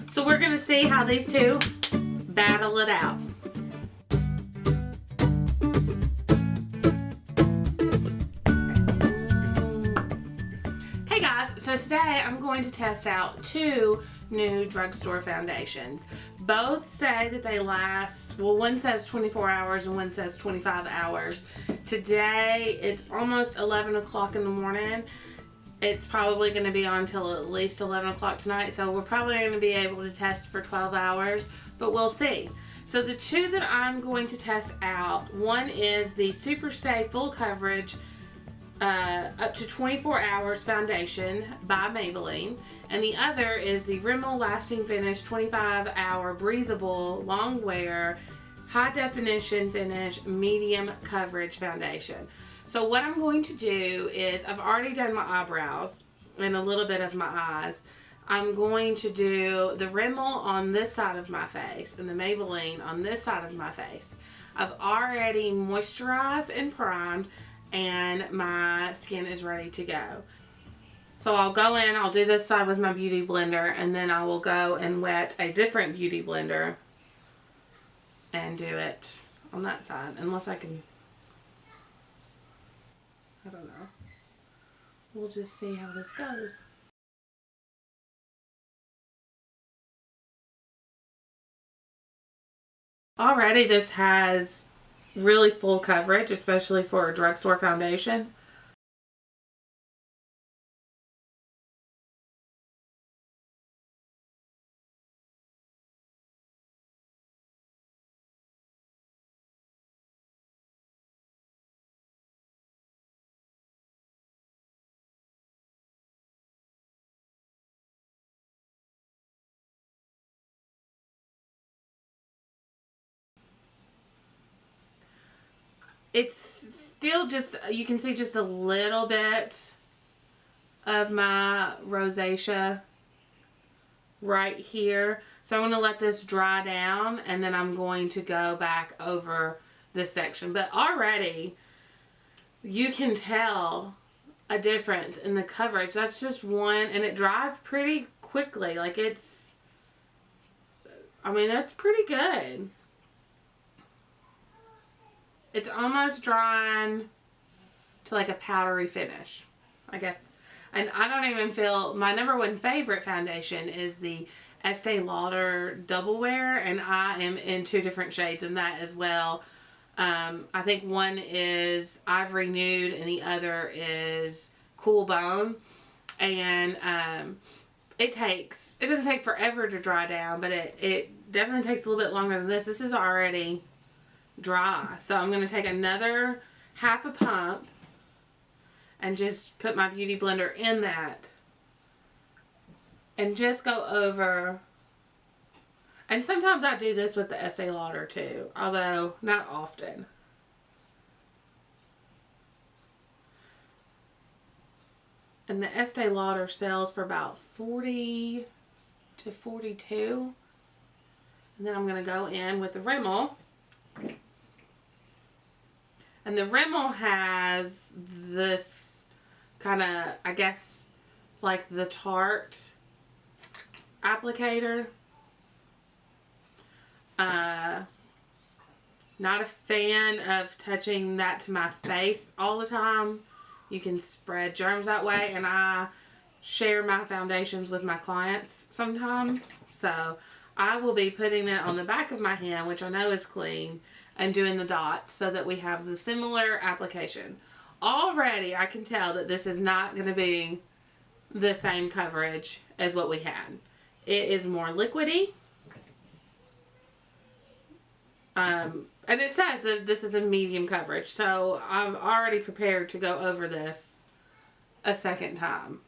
So we're going to see how these two battle it out. Hey guys, so today I'm going to test out two new Drugstore foundations. Both say that they last, well, one says 24 hours and one says 25 hours. Today it's almost 11 o'clock in the morning. It's probably going to be on until at least 11 o'clock tonight, so we're probably going to be able to test for 12 hours, but we'll see. So the two that I'm going to test out, one is the Superstay Full Coverage up to 24 hours foundation by Maybelline, and the other is the Rimmel Lasting Finish 25-hour breathable long wear high definition finish medium coverage foundation. So what I'm going to do is, I've already done my eyebrows and a little bit of my eyes. I'm going to do the Rimmel on this side of my face and the Maybelline on this side of my face. I've already moisturized and primed, and my skin is ready to go. So I'll go in, I'll do this side with my beauty blender, and then I will go and wet a different beauty blender and do it on that side, unless I can, I don't know. We'll just see how this goes. Already this has really full coverage, especially for a drugstore foundation. It's still just, you can see just a little bit of my rosacea right here. So I'm going to let this dry down, and then I'm going to go back over this section. But already you can tell a difference in the coverage. That's just one, and it dries pretty quickly. Like it's, I mean, that's pretty good. It's almost drying to like a powdery finish, I guess. And I don't even feel, my number one favorite foundation is the Estee Lauder Double Wear, and I am in two different shades in that as well. I think one is Ivory Nude and the other is Cool Bone. And it doesn't take forever to dry down, but it definitely takes a little bit longer than this. This is already dry. So I'm going to take another half a pump and just put my beauty blender in that and just go over. And sometimes I do this with the Estee Lauder too, although not often. And the Estee Lauder sells for about $40 to $42. And then I'm going to go in with the Rimmel. And the Rimmel has this kind of, I guess, like the Tarte applicator. Not a fan of touching that to my face all the time. You can spread germs that way, and I share my foundations with my clients sometimes. So I will be putting it on the back of my hand, which I know is clean, and doing the dots so that we have the similar application. Already I can tell that this is not going to be the same coverage as what we had. It is more liquidy. And it says that this is a medium coverage, so I'm already prepared to go over this a second time.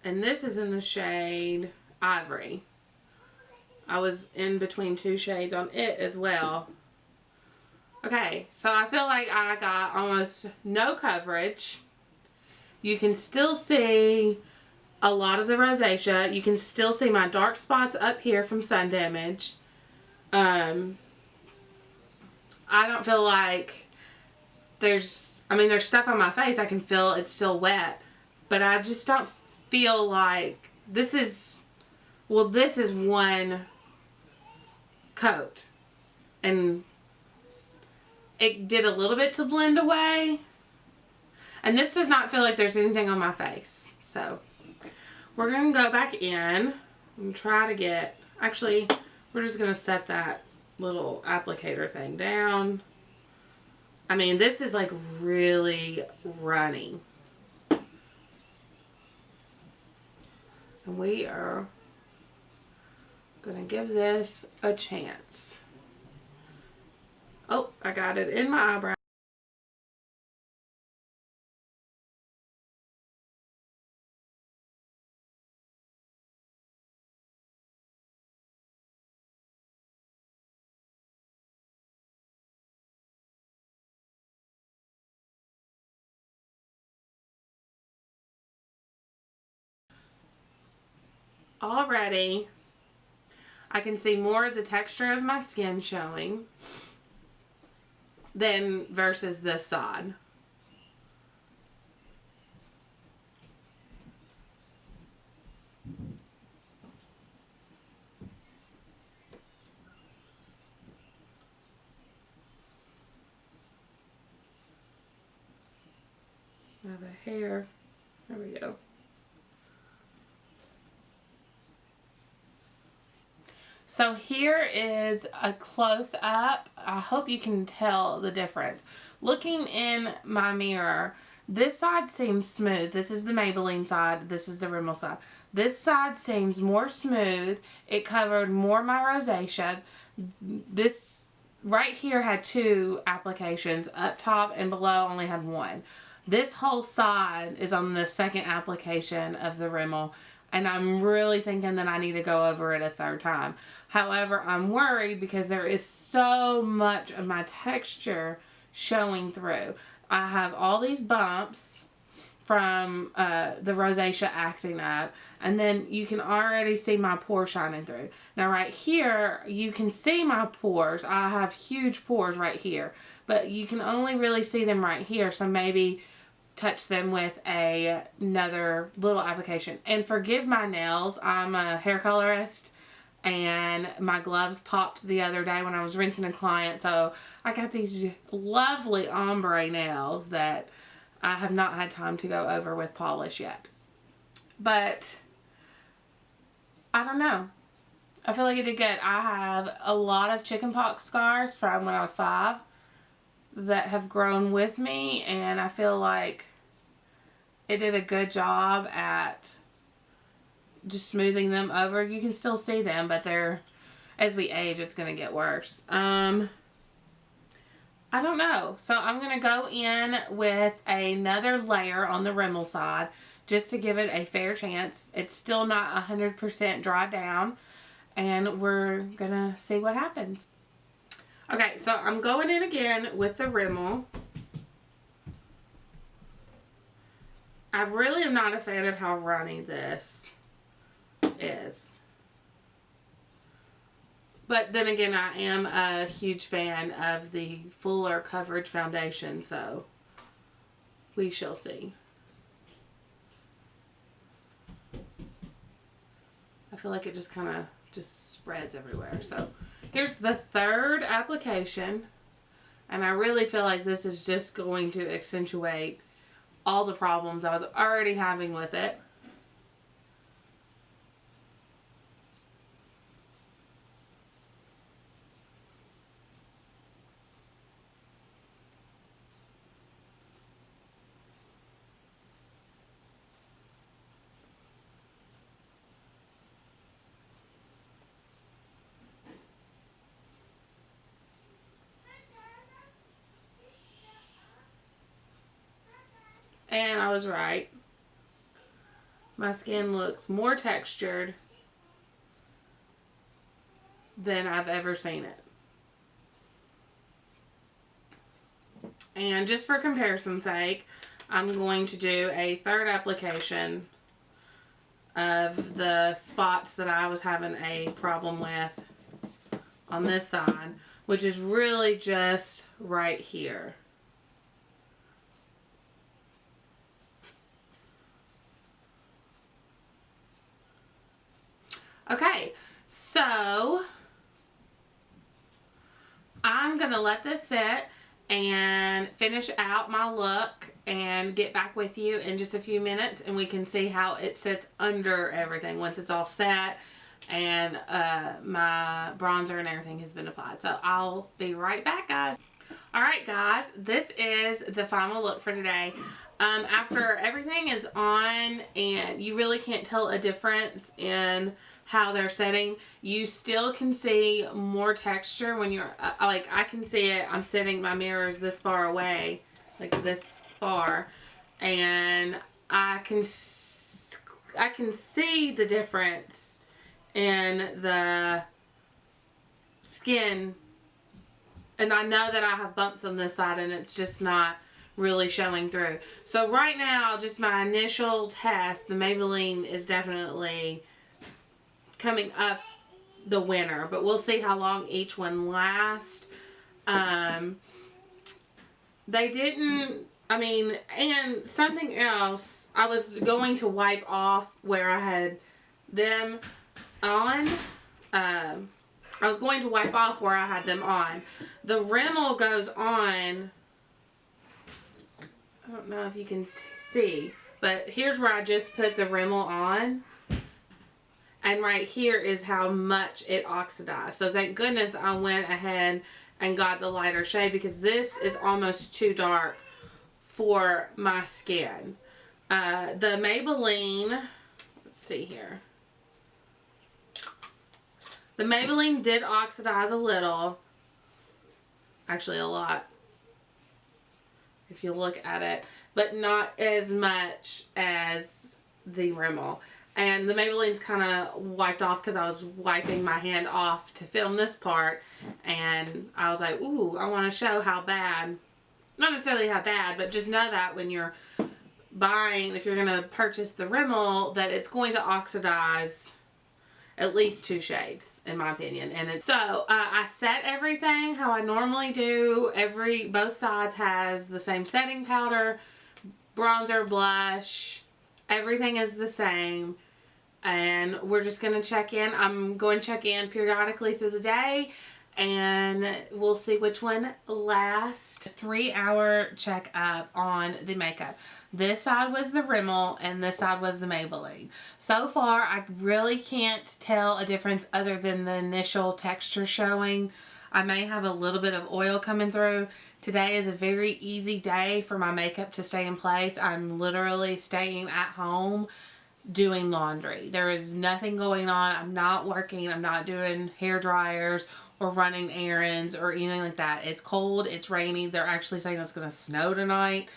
And this is in the shade Ivory. I was in between two shades on it as well. Okay, so I feel like I got almost no coverage. You can still see a lot of the rosacea. You can still see my dark spots up here from sun damage. I don't feel like there's stuff on my face. I can feel it's still wet, but I just don't feel like this is one coat, and it did a little bit to blend away, and this does not feel like there's anything on my face. So we're gonna go back in and try to get, actually we're just gonna set that little applicator thing down. I mean, this is like really runny, and we are gonna give this a chance. Oh, I got it in my eyebrow. Already, I can see more of the texture of my skin showing than versus this side. I have a hair. There we go. So here is a close-up. I hope you can tell the difference. Looking in my mirror, this side seems smooth. This is the Maybelline side. This is the Rimmel side. This side seems more smooth. It covered more of my rosacea. This right here had 2 applications. Up top and below only had 1. This whole side is on the second application of the Rimmel, and I'm really thinking that I need to go over it a 3rd time. However, I'm worried because there is so much of my texture showing through. I have all these bumps from the rosacea acting up, and then you can already see my pore shining through. Now right here, you can see my pores. I have huge pores right here, but you can only really see them right here, so maybe touch them with another little application. And forgive my nails, I'm a hair colorist, and my gloves popped the other day when I was rinsing a client, so I got these lovely ombre nails that I have not had time to go over with polish yet. But I don't know, I feel like it did good. I have a lot of chickenpox scars from when I was 5 that have grown with me, and I feel like it did a good job at just smoothing them over. You can still see them, but they're, as we age, it's going to get worse. I don't know. So I'm going to go in with another layer on the Rimmel side just to give it a fair chance. It's still not 100% dried down, and we're going to see what happens. Okay, so I'm going in again with the Rimmel. I really am not a fan of how runny this is. But then again, I am a huge fan of the fuller coverage foundation, so we shall see. I feel like it just kind of just spreads everywhere. So here's the 3rd application, and I really feel like this is just going to accentuate all the problems I was already having with it. And I was right. My skin looks more textured than I've ever seen it. And just for comparison's sake, I'm going to do a 3rd application of the spots that I was having a problem with on this side, which is really just right here. Okay, so I'm gonna let this sit and finish out my look and get back with you in just a few minutes, and we can see how it sits under everything once it's all set and my bronzer and everything has been applied. So I'll be right back, guys. Alright guys, this is the final look for today. After everything is on and you really can't tell a difference in how they're setting, you still can see more texture when you're, like I can see it, I'm sitting, my mirror is this far away, like this far, and I can see the difference in the skin, and I know that I have bumps on this side and it's just not really showing through. So right now, just my initial test, the Maybelline is definitely coming up the winner, but we'll see how long each one lasts. They didn't, I mean, and something else, I was going to wipe off where I had them on. I was going to wipe off where I had them on. The Rimmel goes on, I don't know if you can see, but here's where I just put the Rimmel on. And right here is how much it oxidized. So thank goodness I went ahead and got the lighter shade, because this is almost too dark for my skin. The Maybelline, let's see here. The Maybelline did oxidize a little. Actually a lot, if you look at it. But not as much as the Rimmel. And the Maybelline's kind of wiped off because I was wiping my hand off to film this part. And I was like, ooh, I want to show how bad, not necessarily how bad, but just know that when you're buying, if you're going to purchase the Rimmel, that it's going to oxidize at least 2 shades, in my opinion. And it's, so I set everything how I normally do. Both sides has the same setting powder, bronzer, blush. Everything is the same, and we're just going to check in. I'm going to check in periodically through the day, and we'll see which one lasts. 3-hour checkup on the makeup. This side was the Rimmel, and this side was the Maybelline. So far, I really can't tell a difference other than the initial texture showing. I may have a little bit of oil coming through. Today is a very easy day for my makeup to stay in place. I'm literally staying at home doing laundry. There is nothing going on. I'm not working. I'm not doing hair dryers or running errands or anything like that. It's cold. It's rainy. They're actually saying it's going to snow tonight.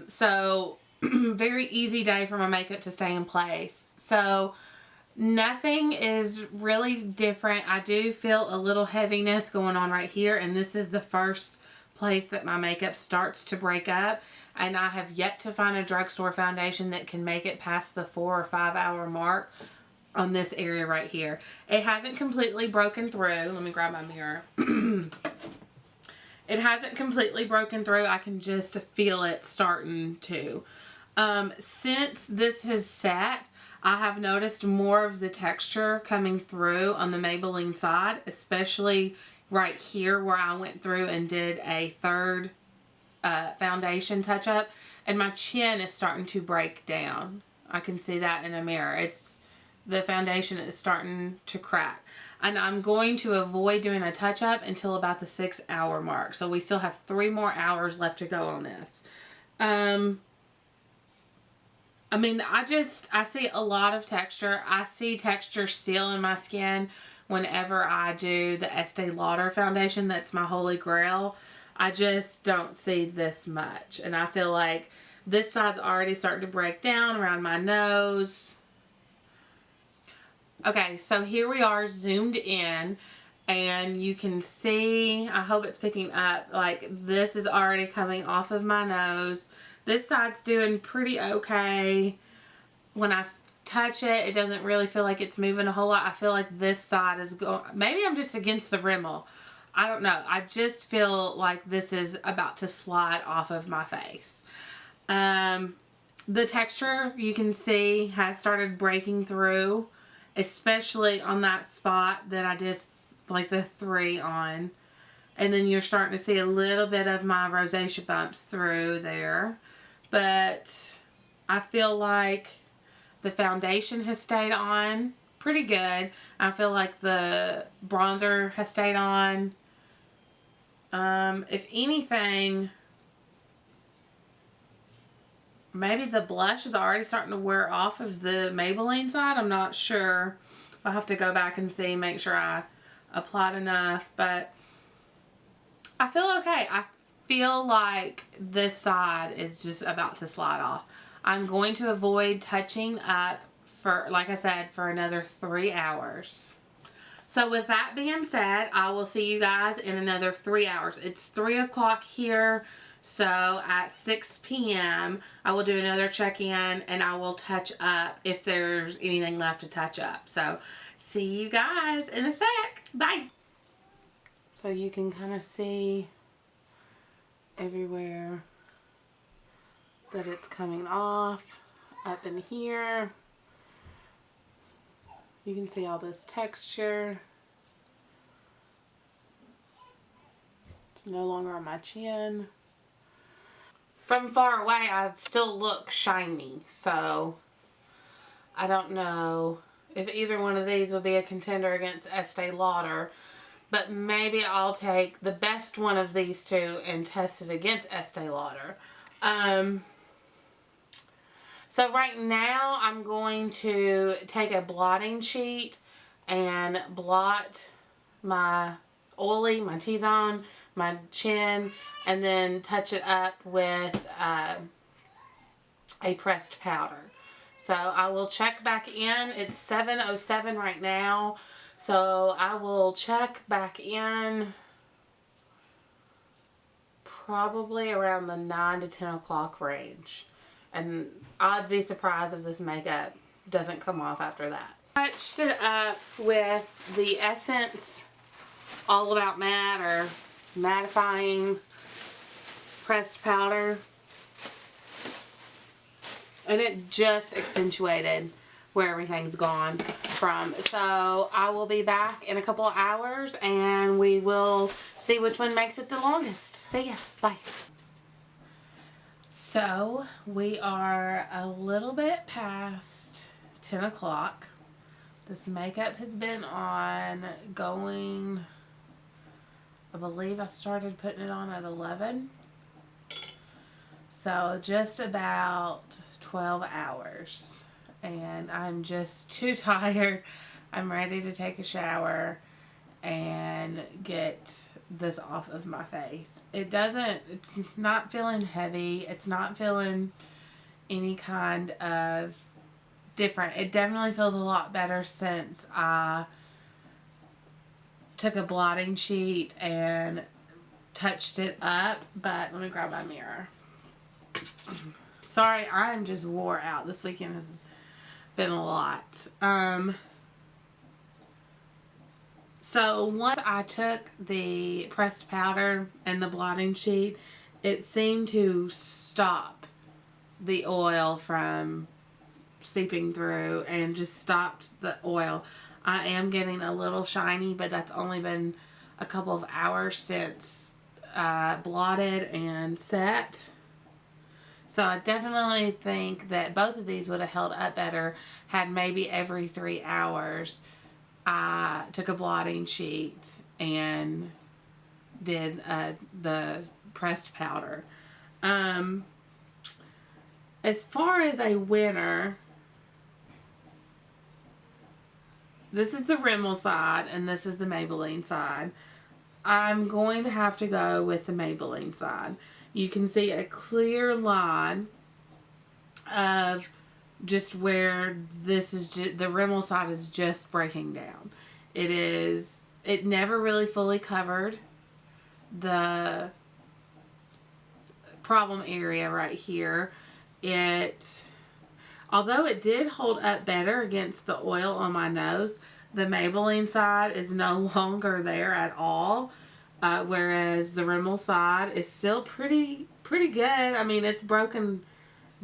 So very easy day for my makeup to stay in place. So nothing is really different. I do feel a little heaviness going on right here, and this is the first place that my makeup starts to break up, and I have yet to find a drugstore foundation that can make it past the 4 or 5 hour mark on this area right here. It hasn't completely broken through. Let me grab my mirror. It hasn't completely broken through. I can just feel it starting to. Since this has set, I have noticed more of the texture coming through on the Maybelline side, especially right here where I went through and did a third foundation touch-up, and my chin is starting to break down. I can see that in a mirror. The foundation is starting to crack. And I'm going to avoid doing a touch-up until about the 6-hour mark. So we still have 3 more hours left to go on this. I mean, I see a lot of texture. I see texture still in my skin whenever I do the Estee Lauder foundation. That's my holy grail. I just don't see this much. And I feel like this side's already starting to break down around my nose. Okay, so here we are zoomed in, and you can see, I hope it's picking up, like this is already coming off of my nose. This side's doing pretty okay. When I touch it, it doesn't really feel like it's moving a whole lot. I feel like this side is going, maybe I'm just against the Rimmel. I don't know. I just feel like this is about to slide off of my face. The texture, you can see, has started breaking through, especially on that spot that I did like the 3 on. And then you're starting to see a little bit of my rosacea bumps through there. But I feel like the foundation has stayed on pretty good. I feel like the bronzer has stayed on. If anything, maybe the blush is already starting to wear off of the Maybelline side. I'm not sure. I'll have to go back and see, make sure I applied enough. But I feel okay. I feel like this side is just about to slide off. I'm going to avoid touching up for, like I said, for another 3 hours. So with that being said, I will see you guys in another 3 hours. It's 3 o'clock here. So at 6 p.m. I will do another check-in and I will touch up if there's anything left to touch up. So see you guys in a sec. Bye. So you can kind of see everywhere that it's coming off up in here. You can see all this texture. It's no longer on my chin. From far away, I still look shiny, so I don't know if either one of these would be a contender against Estee Lauder, but maybe I'll take the best one of these two and test it against Estee Lauder. So right now I'm going to take a blotting sheet and blot my my T-zone, my chin, and then touch it up with a pressed powder. So I will check back in. It's 7:07 right now. So I will check back in probably around the 9 to 10 o'clock range. And I'd be surprised if this makeup doesn't come off after that. Touched it up with the Essence All About Matte or mattifying pressed powder. And it just accentuated where everything's gone from. So I will be back in a couple of hours and we will see which one makes it the longest. See ya. Bye. So we are a little bit past 10 o'clock. This makeup has been on going, I believe I started putting it on at 11. So just about 12 hours. And I'm just too tired. I'm ready to take a shower and get this off of my face. It's not feeling heavy. It's not feeling any kind of different. It definitely feels a lot better since I took a blotting sheet and touched it up. But let me grab my mirror. Sorry, I'm just wore out. This weekend has been a lot. So once I took the pressed powder and the blotting sheet, it seemed to stop the oil from seeping through and just stopped the oil. I am getting a little shiny, but that's only been a couple of hours since I blotted and set. So I definitely think that both of these would have held up better had maybe every 3 hours I took a blotting sheet and did the pressed powder. As far as a winner, this is the Rimmel side and this is the Maybelline side. I'm going to have to go with the Maybelline side. You can see a clear line of just where this is the Rimmel side is just breaking down. It never really fully covered the problem area right here. Although it did hold up better against the oil on my nose, the Maybelline side is no longer there at all. Whereas the Rimmel side is still pretty good. I mean, it's broken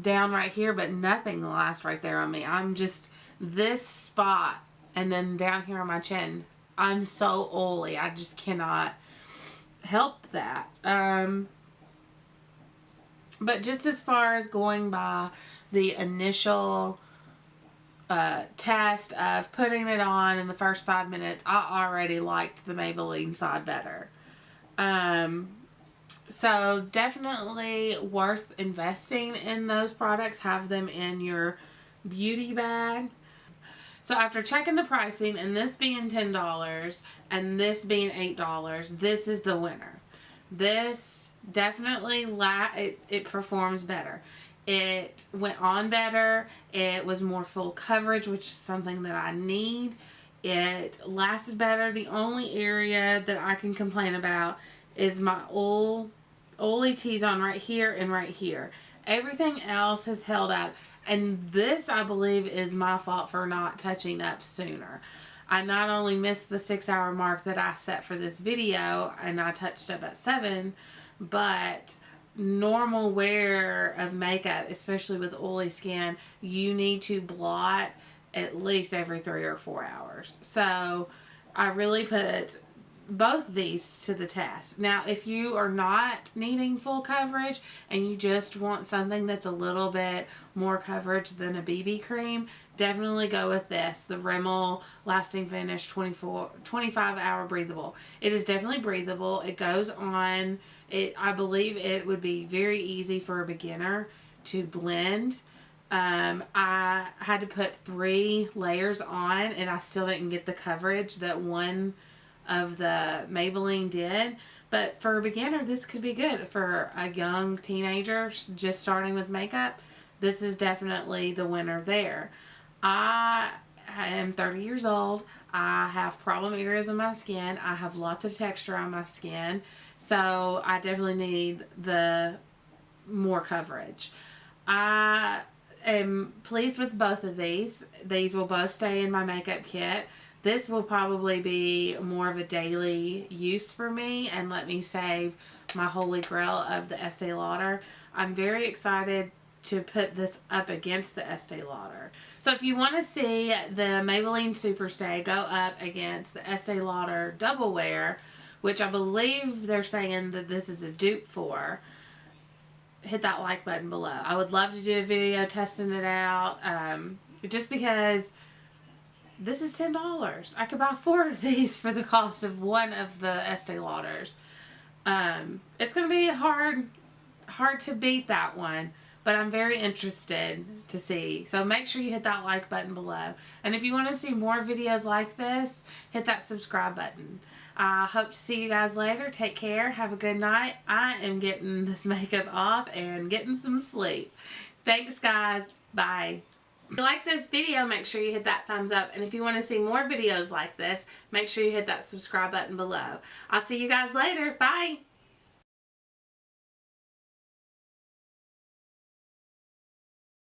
down right here, but nothing lasts right there on me. I'm just this spot and then down here on my chin. I'm so oily. I just cannot help that. But just as far as going by the initial test of putting it on in the first 5 minutes, I already liked the Maybelline side better. So definitely worth investing in those products. Have them in your beauty bag. So after checking the pricing and this being $10 and this being $8, this is the winner. This definitely it performs better. It went on better. It was more full coverage, which is something that I need. It lasted better. The only area that I can complain about is my oily T-zone right here and right here. Everything else has held up. And this, I believe, is my fault for not touching up sooner. I not only missed the 6-hour mark that I set for this video, and I touched up at 7, but normal wear of makeup, especially with oily skin, you need to blot at least every 3 or 4 hours. So I really put both these to the test. Now, if you are not needing full coverage and you just want something that's a little bit more coverage than a BB cream, definitely go with this, the Rimmel Lasting Finish 25-hour breathable. It is definitely breathable. It goes on. I believe it would be very easy for a beginner to blend. I had to put 3 layers on and I still didn't get the coverage that one of the Maybelline did. But for a beginner, this could be good. For a young teenager just starting with makeup, this is definitely the winner there. I am 30 years old. I have problem areas in my skin. I have lots of texture on my skin. So I definitely need the more coverage. I am pleased with both of these. These will both stay in my makeup kit. This will probably be more of a daily use for me and let me save my holy grail of the Estee Lauder. I'm very excited to put this up against the Estee Lauder. So if you want to see the Maybelline Superstay go up against the Estee Lauder Double Wear, which I believe they're saying that this is a dupe for, hit that like button below. I would love to do a video testing it out, just because this is $10. I could buy 4 of these for the cost of one of the Estee Lauders. It's going to be hard to beat that one, but I'm very interested to see. So make sure you hit that like button below. And if you want to see more videos like this, hit that subscribe button. I hope to see you guys later. Take care. Have a good night. I am getting this makeup off and getting some sleep. Thanks, guys. Bye. If you like this video, make sure you hit that thumbs up. And if you want to see more videos like this, make sure you hit that subscribe button below. I'll see you guys later. Bye.